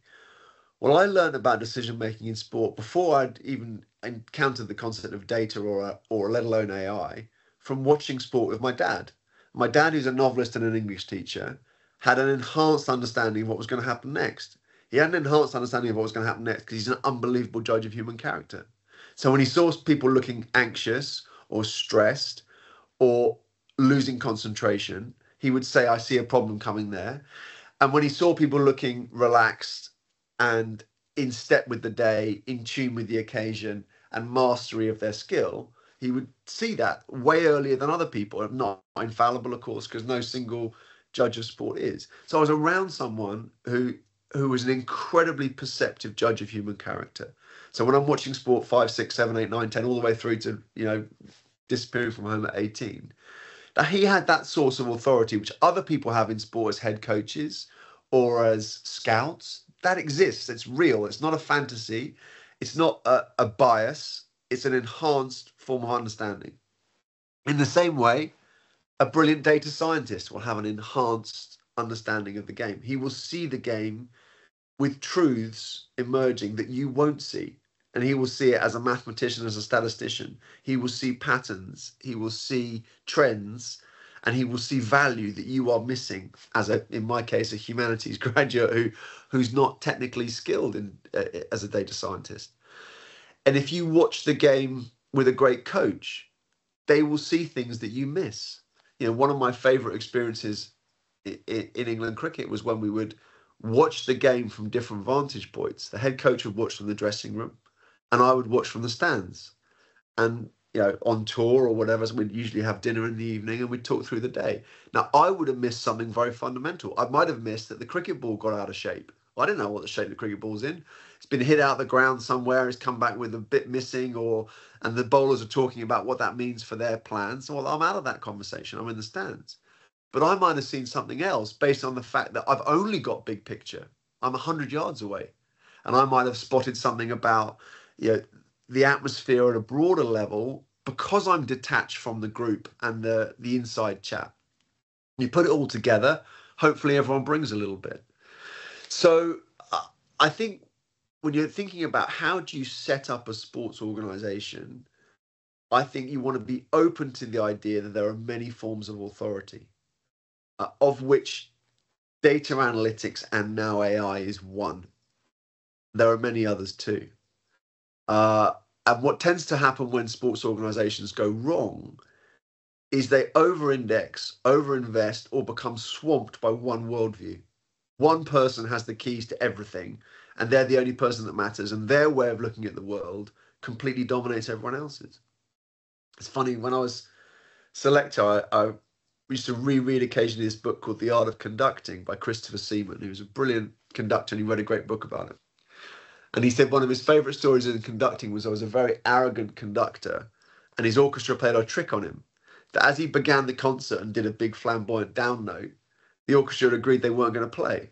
Well, I learned about decision making in sport before I'd even encountered the concept of data or let alone AI, from watching sport with my dad. My dad, who's a novelist and an English teacher, had an enhanced understanding of what was going to happen next. He had an enhanced understanding of what was going to happen next because he's an unbelievable judge of human character. So when he saw people looking anxious or stressed or losing concentration, he would say, I see a problem coming there. And when he saw people looking relaxed and in step with the day, in tune with the occasion and mastery of their skill, he would see that way earlier than other people. Not infallible, of course, because no single judge of sport is. So I was around someone who was an incredibly perceptive judge of human character. So when I'm watching sport 5, 6, 7, 8, 9, 10, all the way through to, disappearing from home at 18, that he had that source of authority, which other people have in sport as head coaches or as scouts. That exists. It's real. It's not a fantasy. It's not a bias. It's an enhanced form of understanding. In the same way, a brilliant data scientist will have an enhanced understanding of the game. He will see the game with truths emerging that you won't see. And he will see it as a mathematician, as a statistician. He will see patterns. He will see trends. And he will see value that you are missing as in my case, a humanities graduate who's not technically skilled as a data scientist. And if you watch the game with a great coach, they will see things that you miss. One of my favorite experiences in England cricket was when we would watch the game from different vantage points. The head coach would watch from the dressing room and I would watch from the stands. And on tour or whatever, so we'd usually have dinner in the evening and we'd talk through the day. Now, I would have missed something very fundamental. I might have missed that the cricket ball got out of shape. I didn't know what the shape the cricket ball's in. It's been hit out the ground somewhere, it's come back with a bit missing, and the bowlers are talking about what that means for their plans. Well, I'm out of that conversation. I'm in the stands. But I might have seen something else based on the fact that I've only got big picture. I'm 100 yards away. And I might have spotted something about, the atmosphere at a broader level because I'm detached from the group and the inside chat. You put it all together, hopefully everyone brings a little bit. So I think when you're thinking about how do you set up a sports organization, I think you want to be open to the idea that there are many forms of authority, of which data analytics and now AI is one. There are many others too. And what tends to happen when sports organizations go wrong is they over-index, over-invest, or become swamped by one worldview. One person has the keys to everything, and they're the only person that matters, and their way of looking at the world completely dominates everyone else's. It's funny, when I was selector, I used to reread occasionally this book called The Art of Conducting by Christopher Seaman, who was a brilliant conductor, and he wrote a great book about it. And he said one of his favorite stories in conducting was I was a very arrogant conductor and his orchestra played a trick on him. That as he began the concert and did a big flamboyant down note, the orchestra had agreed they weren't going to play.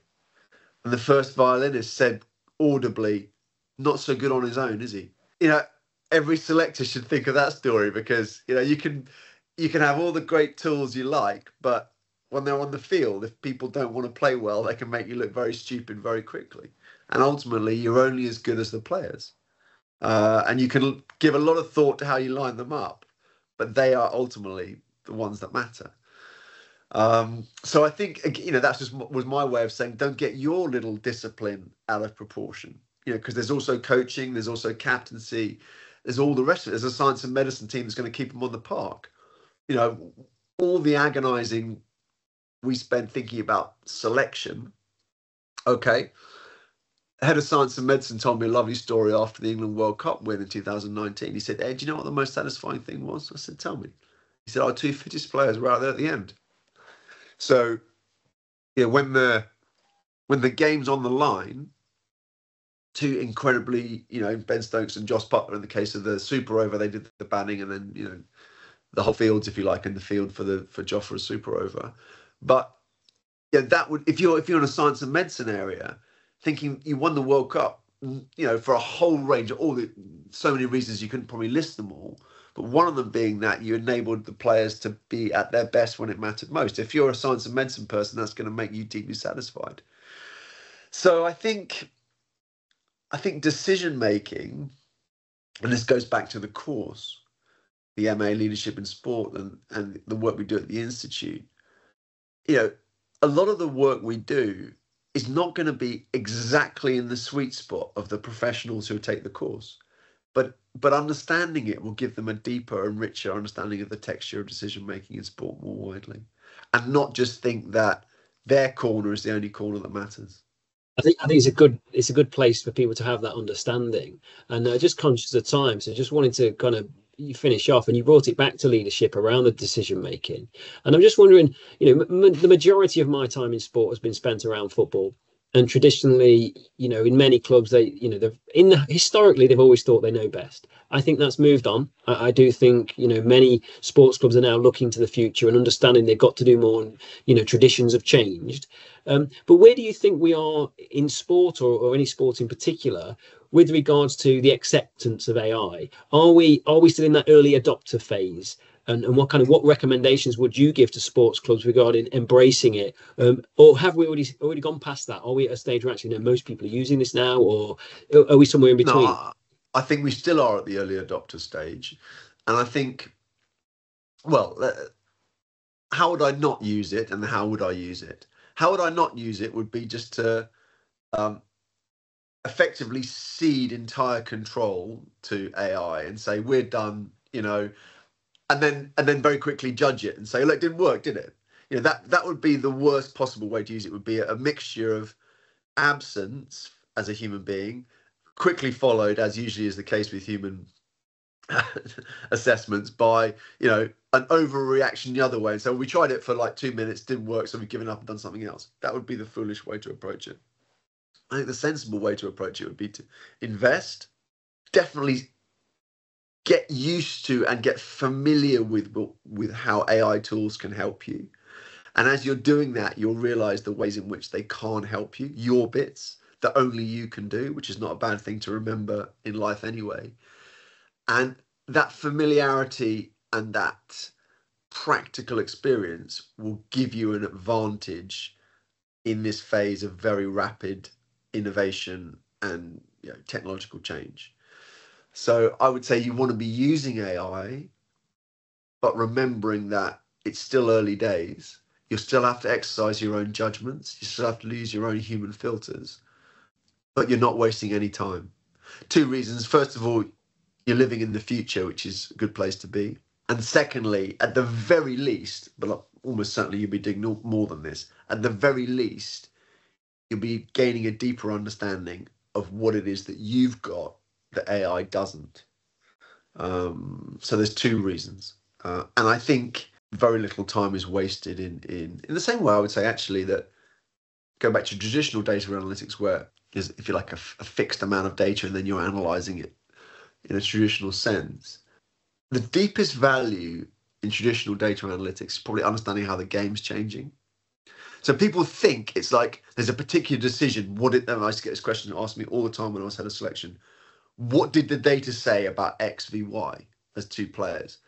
And the first violinist said audibly, not so good on his own, is he? Every selector should think of that story because, you can have all the great tools you like, but when they're on the field, if people don't want to play well, they can make you look very stupid very quickly. And ultimately, you're only as good as the players. And you can give a lot of thought to how you line them up, but they are ultimately the ones that matter. So I think, you know, that's just was my way of saying, don't get your little discipline out of proportion. You know, because there's also coaching, there's also captaincy, there's all the rest of it. There's a science and medicine team that's going to keep them on the park. You know, all the agonizing we spent thinking about selection. Okay. Head of science and medicine told me a lovely story after the England World Cup win in 2019. He said, Ed, do you know what the most satisfying thing was? I said, tell me. He said, our two fittest players were out there at the end. So, yeah, when the game's on the line, two incredibly, you know, Ben Stokes and Josh Butler, in the case of the Super Over, they did the banning, and then, you know, the whole fields, if you like, in the field for Jofra's Super Over. But yeah, that would, if you're in a science and medicine area, thinking you won the World Cup, you know, for a whole range of so many reasons you couldn't probably list them all, but one of them being that you enabled the players to be at their best when it mattered most. If you're a science and medicine person, that's going to make you deeply satisfied. So I think decision making, and this goes back to the course, the MA Leadership in Sport, and the work we do at the Institute. You know, a lot of the work we do is not going to be exactly in the sweet spot of the professionals who take the course, but understanding it will give them a deeper and richer understanding of the texture of decision making in sport more widely, and not just think that their corner is the only corner that matters. I think it's a good place for people to have that understanding, and just conscious of time, so just wanted to kind of finish off, and you brought it back to leadership around the decision making, and I'm just wondering, you know, the majority of my time in sport has been spent around football, and traditionally, you know, in many clubs, historically they've always thought they know best. I think that's moved on. I do think, you know, many sports clubs are now looking to the future and understanding they've got to do more. And, you know, traditions have changed. But where do you think we are in sport, or any sport in particular, with regards to the acceptance of AI? Are we still in that early adopter phase? And what recommendations would you give to sports clubs regarding embracing it? Or have we already gone past that? Are we at a stage where actually, most people are using this now, or are we somewhere in between? No, I think we still are at the early adopter stage. And I think, well, how would I not use it, and how would I use it? How would I not use it would be just to effectively cede entire control to AI and say, we're done, you know, and then very quickly judge it and say, look, it didn't work, did it? You know, that would be the worst possible way to use it. Would be a mixture of absence as a human being, quickly followed, as usually is the case with human assessments, by, you know, an overreaction the other way. And so we tried it for like 2 minutes, didn't work, so we've given up and done something else. That would be the foolish way to approach it. I think the sensible way to approach it would be to invest, definitely get used to and get familiar with how AI tools can help you. And as you're doing that, you'll realize the ways in which they can't help you, your bits that only you can do, which is not a bad thing to remember in life anyway. And that familiarity and that practical experience will give you an advantage in this phase of very rapid innovation and, you know, technological change. So I would say you want to be using AI, but remembering that it's still early days. You'll still have to exercise your own judgments. You still have to use your own human filters, but you're not wasting any time. 2 reasons. First of all, you're living in the future, which is a good place to be. And secondly, at the very least, but almost certainly you'll be doing more than this, at the very least, you'll be gaining a deeper understanding of what it is that you've got that AI doesn't. So there's 2 reasons. And I think very little time is wasted in the same way I would say, actually, that go back to traditional data analytics, where there's, if you like, a fixed amount of data and then you're analyzing it in a traditional sense. The deepest value in traditional data analytics is probably understanding how the game's changing. So people think it's like there's a particular decision. I used to get this question asked me all the time when I was head of selection. What did the data say about X v Y as 2 players?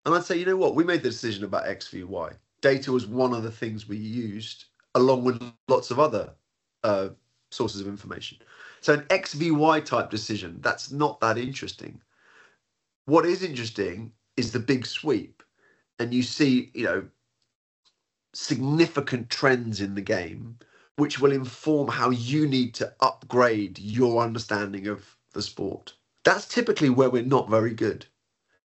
And I'd say, you know what? We made the decision about X v Y. Data was one of the things we used, along with lots of other sources of information. So an X v Y type decision, that's not that interesting. What is interesting is the big sweep. And you see, you know, significant trends in the game, which will inform how you need to upgrade your understanding of the sport. That's typically where we're not very good.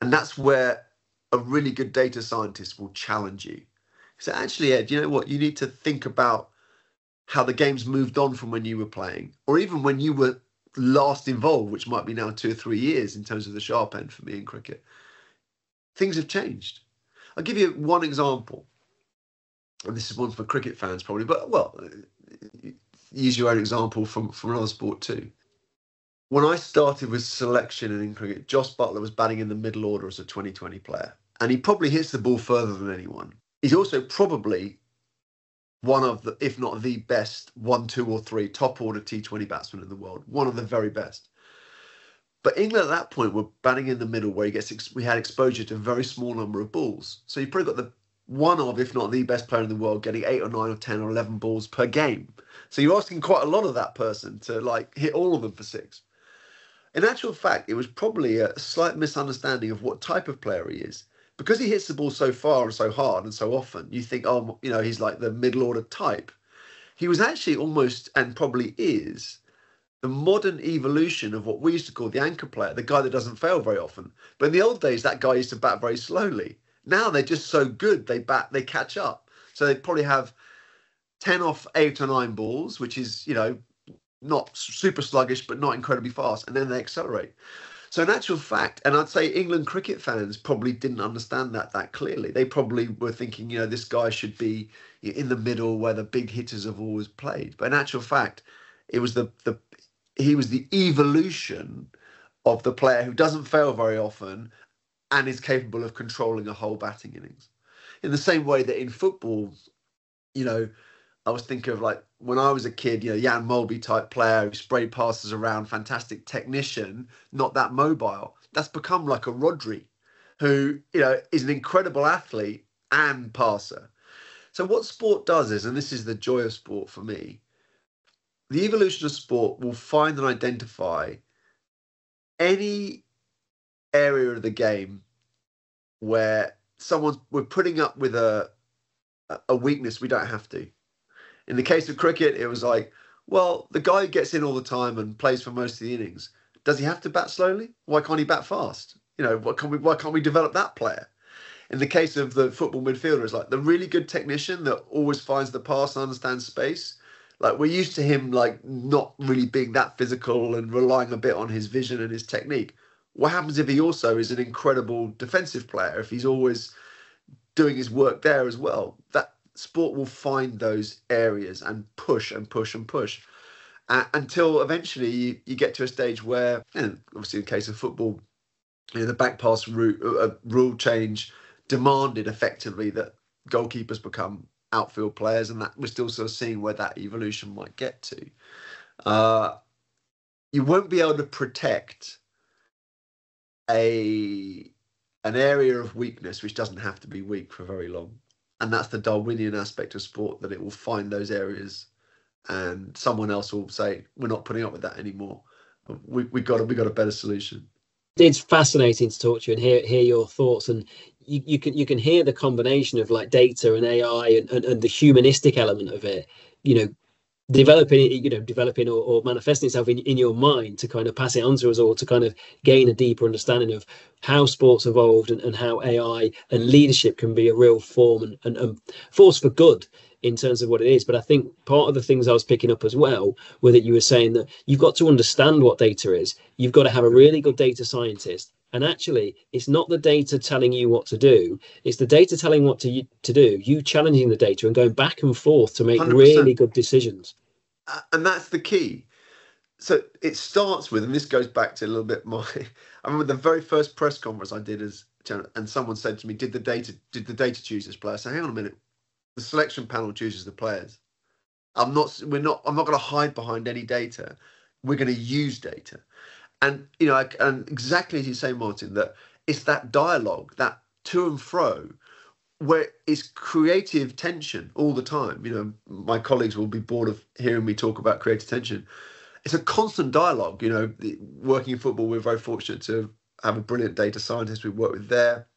And that's where a really good data scientist will challenge you. So actually, Ed, you know what? You need to think about how the game's moved on from when you were playing, or even when you were last involved, which might be now 2 or 3 years in terms of the sharp end for me in cricket. Things have changed. I'll give you one example. And this is one for cricket fans probably, but well, use your own example from another sport too. When I started with selection and in cricket, Joss Butler was batting in the middle order as a 2020 player. And he probably hits the ball further than anyone. He's also probably one of the, if not the best, 1, 2 or 3 top order T20 batsmen in the world. One of the very best. But England at that point were batting in the middle where we had exposure to a very small number of balls. So you probably got the one of, if not the best player in the world, getting 8 or 9 or 10 or 11 balls per game. So you're asking quite a lot of that person to like hit all of them for 6. In actual fact, it was probably a slight misunderstanding of what type of player he is. Because he hits the ball so far and so hard and so often, you think, oh, you know, he's like the middle order type. He was actually almost, and probably is, the modern evolution of what we used to call the anchor player, the guy that doesn't fail very often. But in the old days, that guy used to bat very slowly. Now they're just so good, they catch up. So they probably have 10 off 8 or 9 balls, which is, you know, not super sluggish, but not incredibly fast. And then they accelerate. So in actual fact, and I'd say England cricket fans probably didn't understand that clearly. They probably were thinking, you know, this guy should be in the middle where the big hitters have always played. But in actual fact, it was he was the evolution of the player who doesn't fail very often and is capable of controlling a whole batting innings. In the same way that in football, you know, I was thinking of like when I was a kid, you know, Jan Molby type player who sprayed passes around, fantastic technician, not that mobile. That's become like a Rodri who, you know, is an incredible athlete and passer. So what sport does is, and this is the joy of sport for me, the evolution of sport will find and identify any area of the game where we're putting up with a weakness we don't have to. In the case of cricket, it was like, well, the guy who gets in all the time and plays for most of the innings, does he have to bat slowly? Why can't he bat fast? You know, why can't we develop that player? In the case of the football midfielder, it's like the really good technician that always finds the pass and understands space. Like we're used to him like not really being that physical and relying a bit on his vision and his technique. What happens if he also is an incredible defensive player, if he's always doing his work there as well? That sport will find those areas and push and push and push until eventually you get to a stage where, and obviously in the case of football, you know, the back pass rule change demanded effectively that goalkeepers become outfield players, and that we're still sort of seeing where that evolution might get to. You won't be able to protect an area of weakness which doesn't have to be weak for very long. And that's the Darwinian aspect of sport, that it will find those areas and someone else will say, we're not putting up with that anymore. We got a better solution. It's fascinating to talk to you and hear your thoughts, and you can hear the combination of like data and AI and the humanistic element of it, you know, developing or manifesting itself in your mind to kind of pass it on to us all, to kind of gain a deeper understanding of how sports evolved and how AI and leadership can be a real form and force for good in terms of what it is. But I think part of the things I was picking up as well were that you were saying that you've got to understand what data is. You've got to have a really good data scientist. And actually, it's not the data telling you what to do. It's the data telling what to do, you challenging the data and going back and forth to make 100%. Really good decisions. And that's the key. So it starts with, and this goes back to a little bit I remember the very first press conference I did and someone said to me, did the data choose this player? I said, hang on a minute. The selection panel chooses the players. I'm not going to hide behind any data. We're going to use data. And, you know, and exactly as you say, Martin, that it's that dialogue, that to and fro, where it's creative tension all the time. You know, my colleagues will be bored of hearing me talk about creative tension. It's a constant dialogue. You know, working in football, we're very fortunate to have a brilliant data scientist we work with there.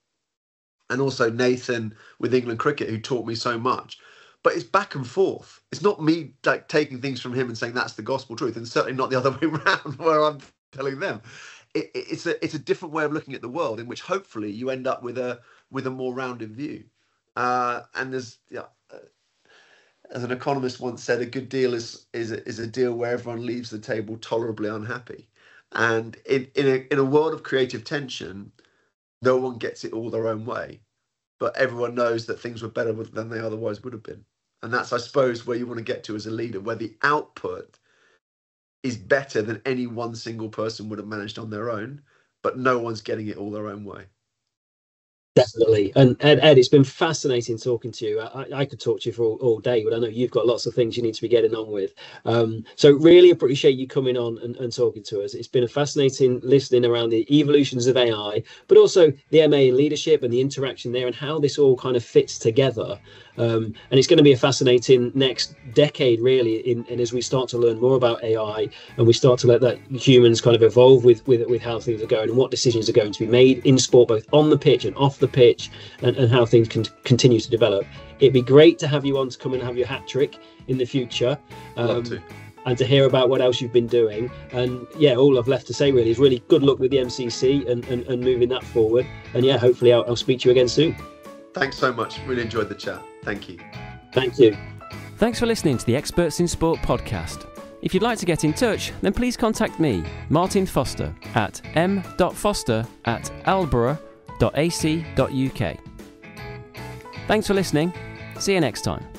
and also Nathan with England Cricket, who taught me so much. But it's back and forth. It's not me like taking things from him and saying that's the gospel truth, and certainly not the other way around where I'm telling them. It's a different way of looking at the world, in which hopefully you end up with a more rounded view. And there's as an economist once said, a good deal is a deal where everyone leaves the table tolerably unhappy. And in a world of creative tension, no one gets it all their own way, but everyone knows that things were better than they otherwise would have been. And that's, I suppose, where you want to get to as a leader, where the output is better than any one single person would have managed on their own, but no one's getting it all their own way. Definitely. And Ed, it's been fascinating talking to you. I could talk to you for all day, but I know you've got lots of things you need to be getting on with. So really appreciate you coming on and talking to us. It's been a fascinating listening around the evolutions of AI, but also the MA in leadership and the interaction there and how this all kind of fits together. And it's going to be a fascinating next decade, really, and as we start to learn more about AI and we start to let that humans kind of evolve with how things are going and what decisions are going to be made in sport, both on the pitch and off the pitch, and how things can continue to develop. It'd be great to have you on to come and have your hat trick in the future. Love to. And to hear about what else you've been doing. And yeah, all I've left to say really is really good luck with the MCC and moving that forward. And yeah, hopefully I'll speak to you again soon. Thanks so much. Really enjoyed the chat. Thank you. Thank you. Thanks for listening to the Experts in Sport podcast. If you'd like to get in touch, then please contact me, Martin Foster, at m.foster@loughborough.ac.uk. Thanks for listening. See you next time.